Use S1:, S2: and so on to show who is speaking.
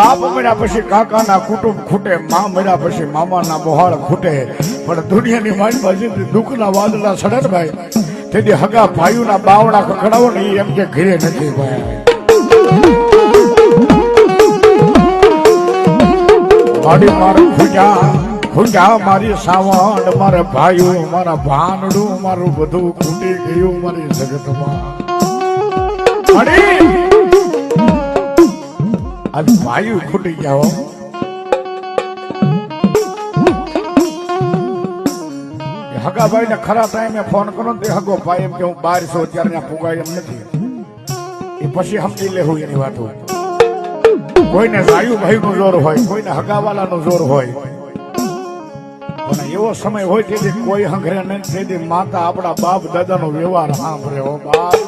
S1: બાપ મળ્યા પછી કાકાના કુટુંબ ખૂટે, માં મળ્યા પછી મામાના મોહાળ ખૂટે, પણ દુનિયાની મારી જે દુઃખના વાદળા સડે ને ભાઈ, તેથી હગા ભાઈઓના બાવડા કકડાવો ને એમ કે ઘરે નથી ભાઈ. મારી મારું ખુંજા મારી સાવણ, મારા ભાઈઓ મારા ભાનડું મારું બધું ખૂટી ગયું મારી જગતમાં. આજ ભાઈઓ ખૂટી ગયા હો. હગાભાઈ ને ખરા ટાઈમે ફોન કરો ને હગો ભાઈ એમ કે હું 1200 અત્યારે પુગાય એમ નથી. એ પછી સમજી લેવું એની વાતો. કોઈને જાયુ ભાઈ નું જોર હોય, કોઈને હગાવાલા નું જોર હોય, પણ એવો સમય હોય તેથી કોઈ હંગરે નહીં, તેથી માતા આપણા બાપ દાદા નો વ્યવહાર સાંભળે. હો બાપ